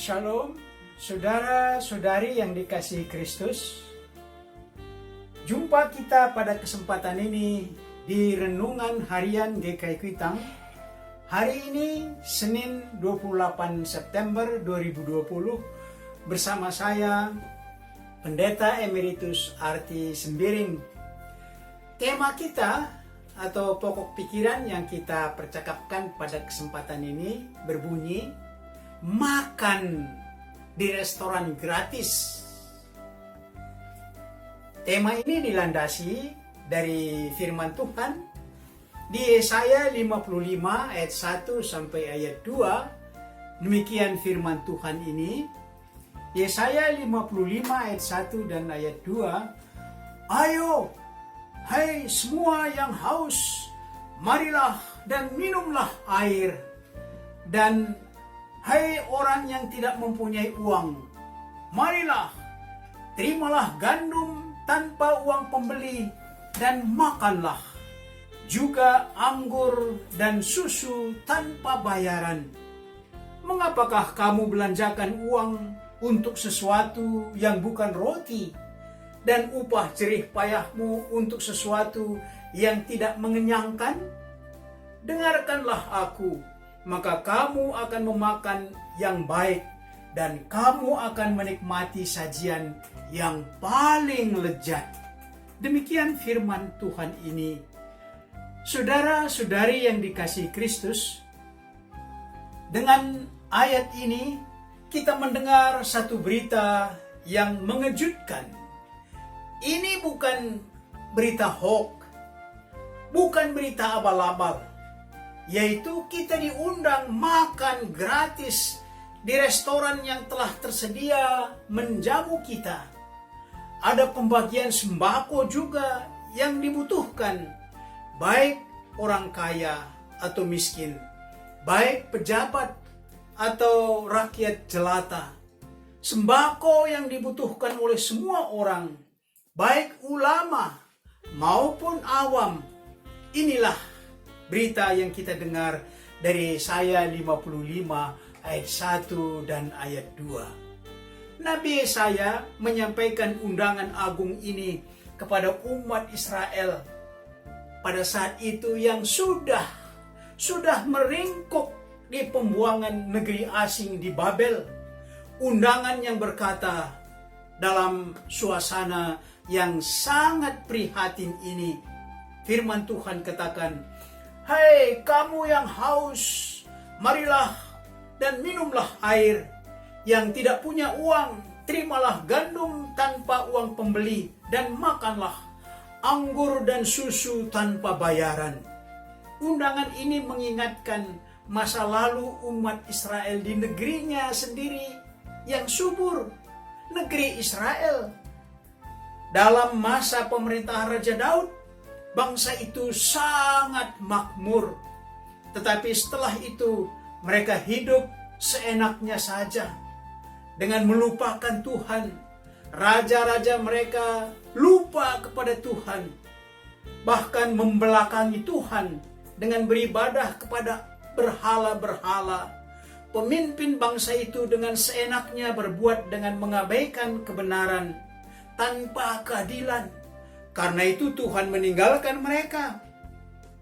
Shalom, saudara-saudari yang dikasihi Kristus. Jumpa kita pada kesempatan ini di Renungan Harian GKI Kuitang. Hari ini Senin 28 September 2020 bersama saya Pendeta Emeritus Arti Sembiring. Tema kita atau pokok pikiran yang kita percakapkan pada kesempatan ini berbunyi makan di restoran gratis. Tema ini dilandasi dari firman Tuhan di Yesaya 55 ayat 1 sampai ayat 2. Demikian firman Tuhan ini. Yesaya 55 ayat 1 dan ayat 2. Ayo, hai semua yang haus, marilah dan minumlah air. Dan hai orang yang tidak mempunyai uang, marilah, terimalah gandum tanpa uang pembeli dan makanlah. Juga anggur dan susu tanpa bayaran. Mengapakah kamu belanjakan uang untuk sesuatu yang bukan roti, dan upah jerih payahmu untuk sesuatu yang tidak mengenyangkan? Dengarkanlah aku, maka kamu akan memakan yang baik, dan kamu akan menikmati sajian yang paling lezat. Demikian firman Tuhan ini. Saudara-saudari yang dikasihi Kristus, dengan ayat ini kita mendengar satu berita yang mengejutkan. Ini bukan berita hoax, bukan berita abal-abal, yaitu kita diundang makan gratis di restoran yang telah tersedia menjamu kita. Ada pembagian sembako juga yang dibutuhkan, baik orang kaya atau miskin, baik pejabat atau rakyat jelata. Sembako yang dibutuhkan oleh semua orang, baik ulama maupun awam. Inilah berita yang kita dengar dari Yesaya 55 ayat 1 dan ayat 2. Nabi Yesaya menyampaikan undangan agung ini kepada umat Israel pada saat itu yang sudah meringkuk di pembuangan negeri asing di Babel. Undangan yang berkata dalam suasana yang sangat prihatin ini, firman Tuhan katakan, hai kamu yang haus, marilah dan minumlah air. Yang tidak punya uang, terimalah gandum tanpa uang pembeli, dan makanlah anggur dan susu tanpa bayaran. Undangan ini mengingatkan masa lalu umat Israel di negerinya sendiri yang subur, negeri Israel. Dalam masa pemerintahan Raja Daud, bangsa itu sangat makmur. Tetapi setelah itu mereka hidup seenaknya saja dengan melupakan Tuhan. Raja-raja mereka lupa kepada Tuhan, bahkan membelakangi Tuhan dengan beribadah kepada berhala-berhala. Pemimpin bangsa itu dengan seenaknya berbuat dengan mengabaikan kebenaran tanpa keadilan. Karena itu Tuhan meninggalkan mereka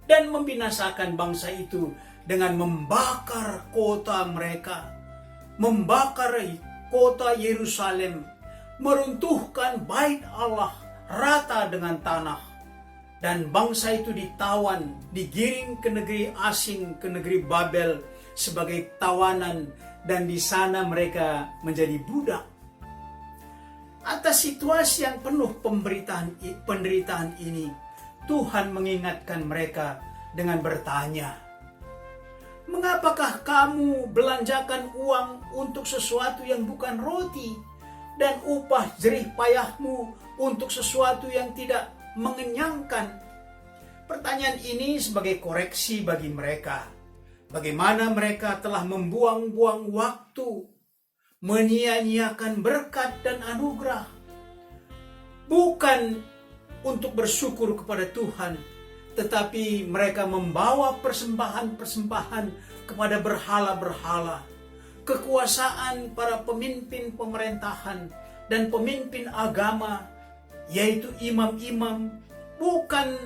dan membinasakan bangsa itu dengan membakar kota mereka, membakar kota Yerusalem, meruntuhkan bait Allah rata dengan tanah. Dan bangsa itu ditawan, digiring ke negeri asing, ke negeri Babel sebagai tawanan, dan di sana mereka menjadi budak. Atas situasi yang penuh penderitaan ini, Tuhan mengingatkan mereka dengan bertanya, mengapakah kamu belanjakan uang untuk sesuatu yang bukan roti, dan upah jerih payahmu untuk sesuatu yang tidak mengenyangkan? Pertanyaan ini sebagai koreksi bagi mereka. Bagaimana mereka telah membuang-buang waktu, menyia-nyiakan berkat dan anugerah, bukan untuk bersyukur kepada Tuhan, tetapi mereka membawa persembahan-persembahan kepada berhala-berhala. kekuasaan para pemimpin pemerintahan dan pemimpin agama, yaitu imam-imam, bukan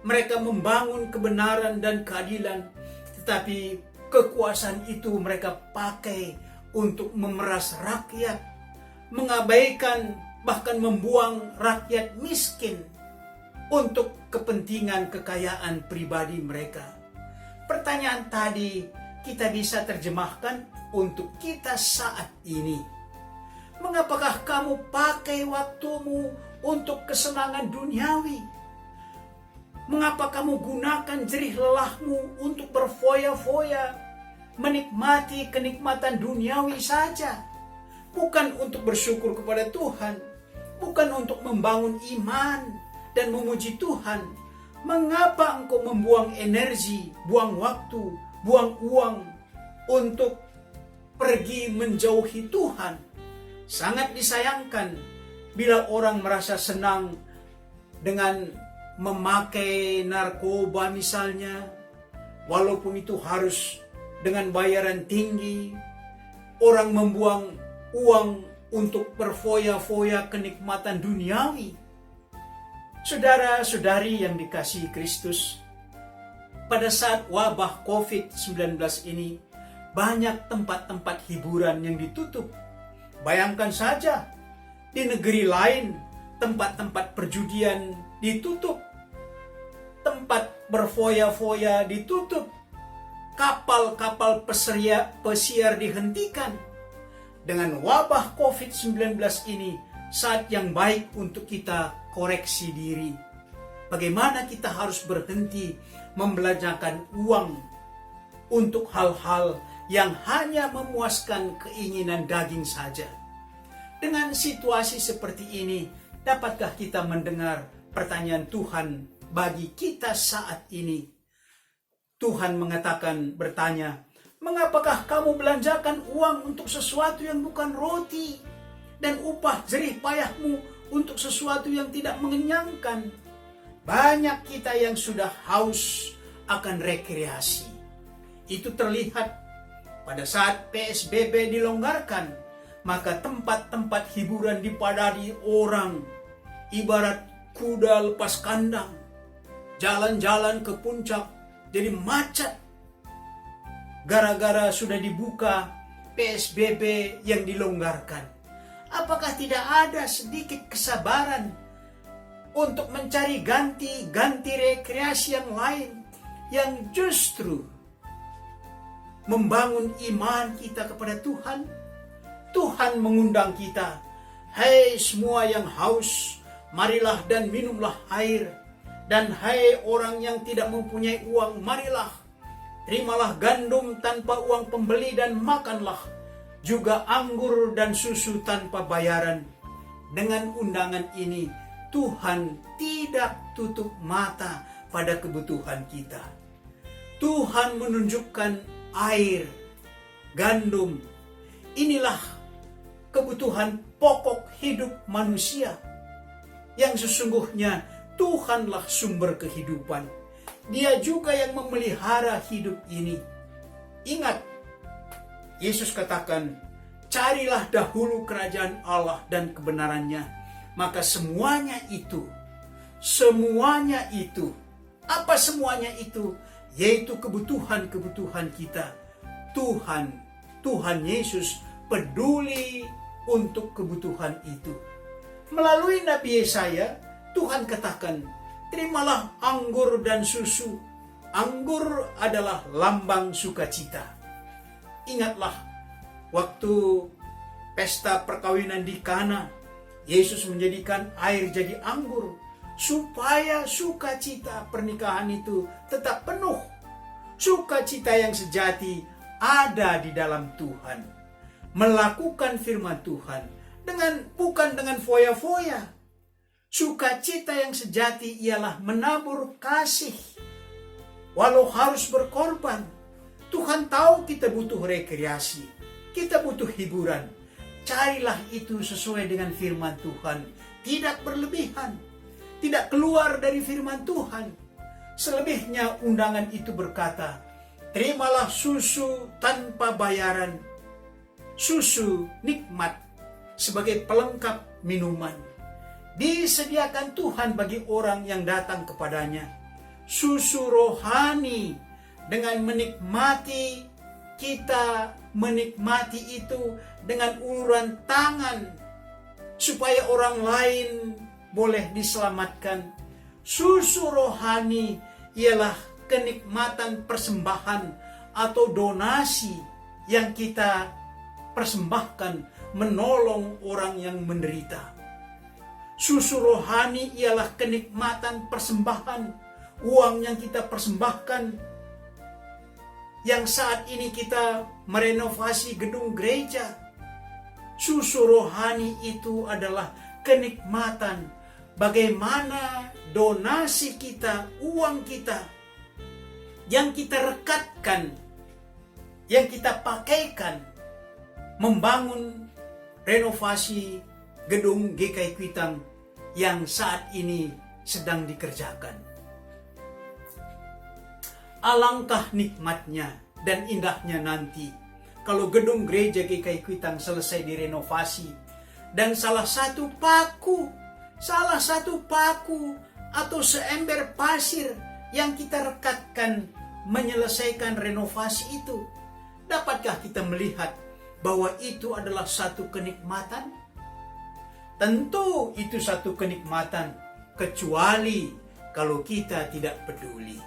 mereka membangun kebenaran dan keadilan, tetapi kekuasaan itu mereka pakai untuk memeras rakyat, mengabaikan bahkan membuang rakyat miskin untuk kepentingan kekayaan pribadi mereka. Pertanyaan tadi kita bisa terjemahkan untuk kita saat ini. Mengapakah kamu pakai waktumu untuk kesenangan duniawi? Mengapa kamu gunakan jerih lelahmu untuk berfoya-foya, menikmati kenikmatan duniawi saja, bukan untuk bersyukur kepada Tuhan, bukan untuk membangun iman dan memuji Tuhan? Mengapa engkau membuang energi, buang waktu, buang uang untuk pergi menjauhi Tuhan? Sangat disayangkan bila orang merasa senang dengan memakai narkoba misalnya, walaupun itu harus dengan bayaran tinggi. Orang membuang uang untuk berfoya-foya kenikmatan duniawi. Saudara-saudari yang dikasihi Kristus, pada saat wabah COVID-19 ini, banyak tempat-tempat hiburan yang ditutup. Bayangkan saja, di negeri lain, tempat-tempat perjudian ditutup, tempat berfoya-foya ditutup, kapal-kapal pesiar dihentikan. Dengan wabah COVID-19 ini, saat yang baik untuk kita koreksi diri. Bagaimana kita harus berhenti membelanjakan uang untuk hal-hal yang hanya memuaskan keinginan daging saja. Dengan situasi seperti ini, dapatkah kita mendengar pertanyaan Tuhan bagi kita saat ini? Tuhan bertanya, mengapakah kamu belanjakan uang untuk sesuatu yang bukan roti, dan upah jerih payahmu untuk sesuatu yang tidak mengenyangkan? Banyak kita yang sudah haus akan rekreasi. Itu terlihat pada saat PSBB dilonggarkan, maka tempat-tempat hiburan dipadati orang, ibarat kuda lepas kandang. Jalan-jalan ke puncak jadi macet, gara-gara sudah dibuka PSBB yang dilonggarkan. Apakah tidak ada sedikit kesabaran untuk mencari ganti rekreasi yang lain, yang justru membangun iman kita kepada Tuhan? Tuhan mengundang kita, "Hai semua yang haus, marilah dan minumlah air. Dan hai orang yang tidak mempunyai uang, marilah, terimalah gandum tanpa uang pembeli dan makanlah juga anggur dan susu tanpa bayaran." Dengan undangan ini, Tuhan tidak tutup mata pada kebutuhan kita. Tuhan menunjukkan air, gandum. Inilah kebutuhan pokok hidup manusia, yang sesungguhnya Tuhanlah sumber kehidupan. Dia juga yang memelihara hidup ini. Ingat, Yesus katakan, carilah dahulu kerajaan Allah dan kebenarannya, maka semuanya itu, apa semuanya itu? Yaitu kebutuhan-kebutuhan kita. Tuhan Yesus peduli untuk kebutuhan itu. Melalui Nabi Yesaya, Tuhan katakan, terimalah anggur dan susu. Anggur adalah lambang sukacita. Ingatlah, waktu pesta perkawinan di Kana, Yesus menjadikan air jadi anggur, supaya sukacita pernikahan itu tetap penuh. Sukacita yang sejati ada di dalam Tuhan. Melakukan firman Tuhan, bukan dengan foya-foya. Sukacita yang sejati ialah menabur kasih, walau harus berkorban. Tuhan tahu kita butuh rekreasi, kita butuh hiburan. Carilah itu sesuai dengan firman Tuhan, tidak berlebihan, tidak keluar dari firman Tuhan. Selebihnya undangan itu berkata, terimalah susu tanpa bayaran. susu nikmat sebagai pelengkap minuman. Disediakan Tuhan bagi orang yang datang kepadanya. Susu rohani dengan menikmati, kita menikmati itu dengan uluran tangan supaya orang lain boleh diselamatkan. Susu rohani ialah kenikmatan persembahan atau donasi yang kita persembahkan menolong orang yang menderita. Susu rohani ialah kenikmatan persembahan, uang yang kita persembahkan, yang saat ini kita merenovasi gedung gereja. Susu rohani itu adalah kenikmatan bagaimana donasi kita, uang kita, yang kita rekatkan, yang kita pakaikan, membangun renovasi gedung GKI Kuitang yang saat ini sedang dikerjakan. Alangkah nikmatnya dan indahnya nanti kalau gedung gereja GKI Kuitang selesai direnovasi dan salah satu paku atau seember pasir yang kita rekatkan menyelesaikan renovasi itu. Dapatkah kita melihat bahwa itu adalah satu kenikmatan? Tentu itu satu kenikmatan, kecuali kalau kita tidak peduli.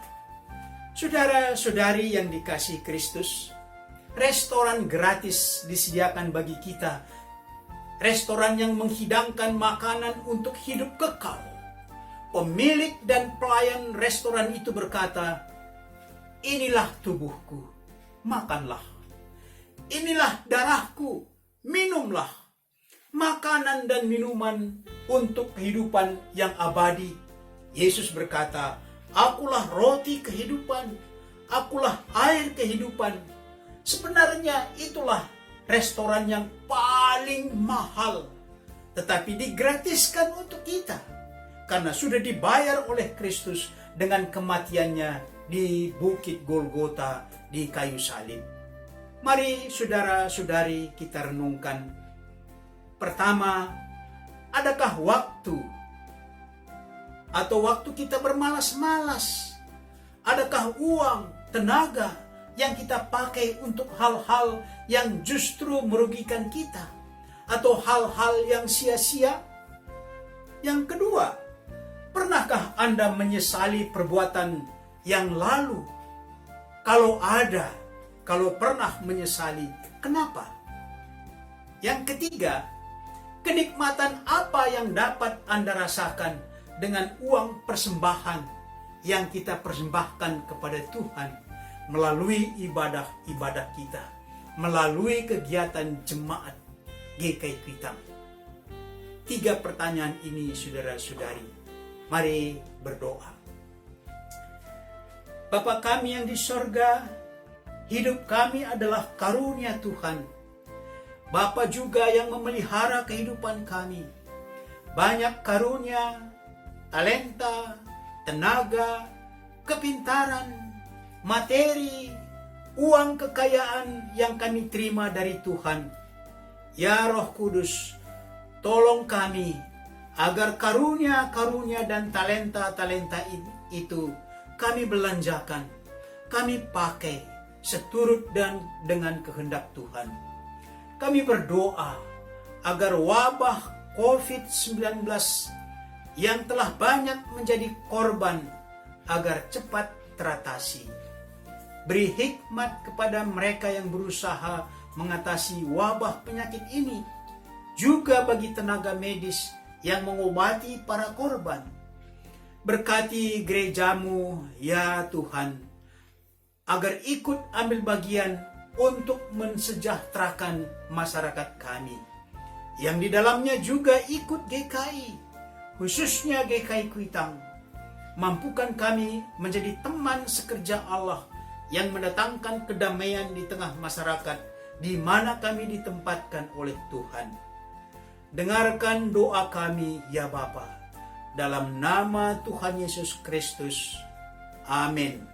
Saudara-saudari yang dikasihi Kristus, restoran gratis disediakan bagi kita. Restoran yang menghidangkan makanan untuk hidup kekal. Pemilik dan pelayan restoran itu berkata, "Inilah tubuhku, makanlah. Inilah darahku, minumlah. Makanan dan minuman untuk kehidupan yang abadi." Yesus berkata, "Akulah roti kehidupan, akulah air kehidupan." Sebenarnya itulah restoran yang paling mahal, tetapi digratiskan untuk kita karena sudah dibayar oleh Kristus dengan kematiannya di Bukit Golgota di kayu salib. Mari saudara-saudari kita renungkan. Pertama, adakah waktu kita bermalas-malas? Adakah uang, tenaga yang kita pakai untuk hal-hal yang justru merugikan kita? Atau hal-hal yang sia-sia? Yang kedua, pernahkah Anda menyesali perbuatan yang lalu? Kalau pernah menyesali, kenapa? Yang ketiga, kenikmatan apa yang dapat Anda rasakan dengan uang persembahan yang kita persembahkan kepada Tuhan melalui ibadah-ibadah kita, melalui kegiatan jemaat GKI Kuitang? 3 pertanyaan ini, saudara-saudari, mari berdoa. Bapa kami yang di sorga, hidup kami adalah karunia Tuhan. Bapa juga yang memelihara kehidupan kami. Banyak karunia, talenta, tenaga, kepintaran, materi, uang kekayaan yang kami terima dari Tuhan. Ya Roh Kudus, tolong kami agar karunia-karunia dan talenta-talenta itu kami belanjakan, kami pakai seturut dan dengan kehendak Tuhan. Kami berdoa agar wabah COVID-19 yang telah banyak menjadi korban agar cepat teratasi. Beri hikmat kepada mereka yang berusaha mengatasi wabah penyakit ini, juga bagi tenaga medis yang mengobati para korban. Berkati gerejamu, ya Tuhan, agar ikut ambil bagian untuk mensejahterakan masyarakat kami, yang di dalamnya juga ikut GKI, khususnya GKI Kuitang. Mampukan kami menjadi teman sekerja Allah yang mendatangkan kedamaian di tengah masyarakat di mana kami ditempatkan oleh Tuhan. Dengarkan doa kami, ya Bapa, dalam nama Tuhan Yesus Kristus. Amin.